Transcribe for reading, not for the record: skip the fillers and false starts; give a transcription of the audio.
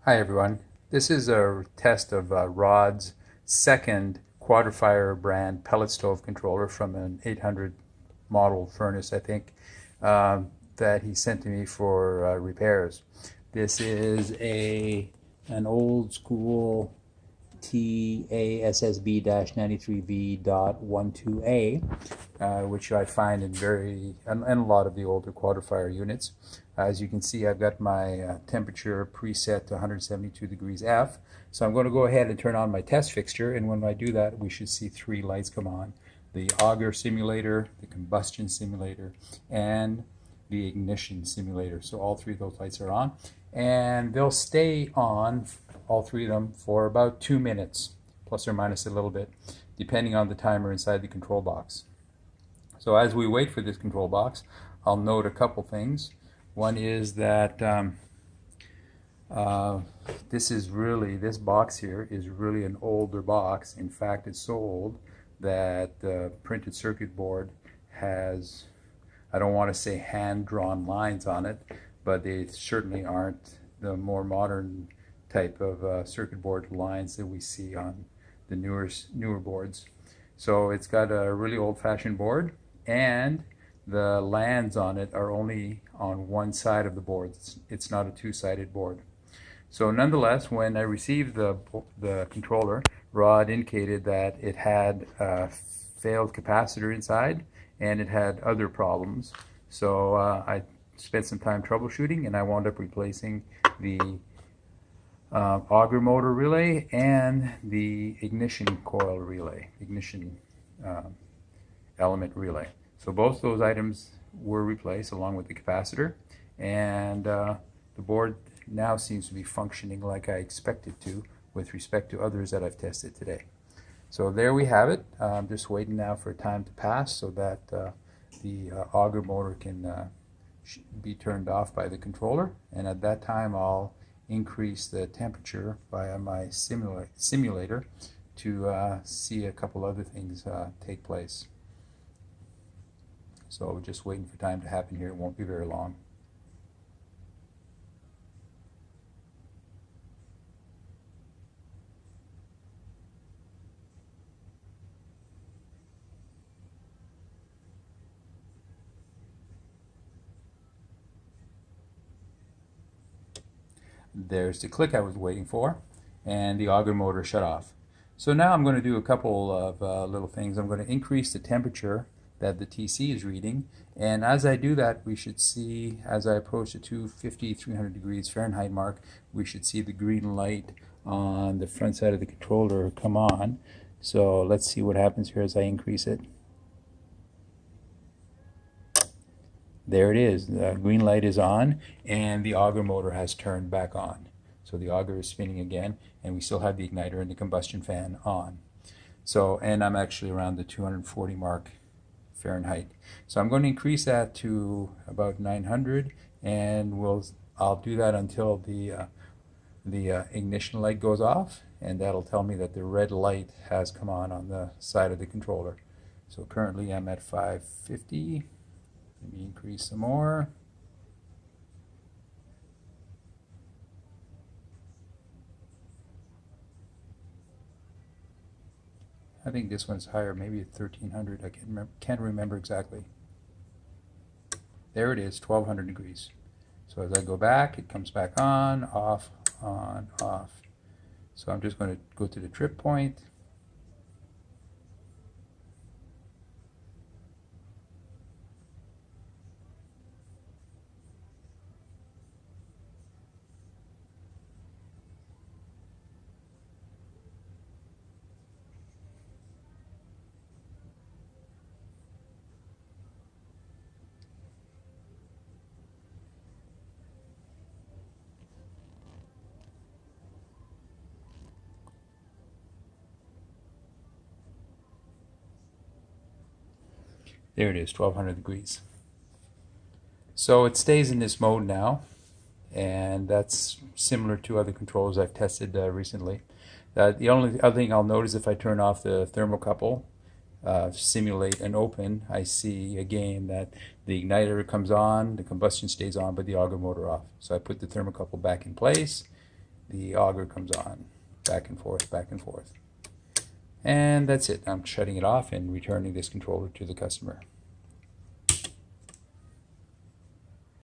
Hi everyone. This is a test of Rod's second QuadraFire brand pellet stove controller from an 800 model furnace, I think, that he sent to me for repairs. This is an old school TASSB-93V.12A, which I find in a lot of the older QuadraFire units. As you can see, I've got my temperature preset to 172 degrees F. So I'm going to go ahead and turn on my test fixture, and when I do that, we should see three lights come on: the auger simulator, the combustion simulator, and the ignition simulator. So all three of those lights are on, and they'll stay on, all three of them, for about 2 minutes, plus or minus a little bit, depending on the timer inside the control box. So as we wait for this control box, I'll note a couple things. One is that this box here is really an older box. In fact, it's so old that the printed circuit board has, I don't want to say hand-drawn lines on it, but they certainly aren't the more modern type of circuit board lines that we see on the newer boards. So it's got a really old-fashioned board, and the lands on it are only on one side of the board. It's not a two-sided board. So nonetheless, when I received the controller, Rod indicated that it had a failed capacitor inside and it had other problems. So I spent some time troubleshooting, and I wound up replacing the auger motor relay and the ignition coil relay, ignition element relay. So both those items were replaced along with the capacitor, and the board now seems to be functioning like I expect it to with respect to others that I've tested today. So there we have it. I'm just waiting now for time to pass so that the auger motor can be turned off by the controller, and at that time I'll increase the temperature via my simulator to see a couple other things take place. So we're just waiting for time to happen here. It won't be very long. There's the click I was waiting for, and the auger motor shut off. So now I'm going to do a couple of little things. I'm going to increase the temperature that the TC is reading, and as I do that, we should see, as I approach the 250-300 degrees Fahrenheit mark, we should see the green light on the front side of the controller come on. So let's see what happens here as I increase it. There it is. The green light is on, and the auger motor has turned back on. So the auger is spinning again, and we still have the igniter and the combustion fan on. So, and I'm actually around the 240 mark Fahrenheit. So I'm going to increase that to about 900, and I'll do that until the ignition light goes off, and that'll tell me that the red light has come on the side of the controller. So currently I'm at 550. Let me increase some more. I think this one's higher, maybe at 1300. I can't remember exactly. There it is, 1200 degrees. So as I go back, it comes back on, off, on, off. So I'm just going to go to the trip point. There it is, 1200 degrees. So it stays in this mode now, and that's similar to other controllers I've tested recently. The only other thing I'll notice, if I turn off the thermocouple, simulate and open, I see again that the igniter comes on, the combustion stays on, but the auger motor off. So I put the thermocouple back in place, the auger comes on. Back and forth, back and forth. And that's it. I'm shutting it off and returning this controller to the customer.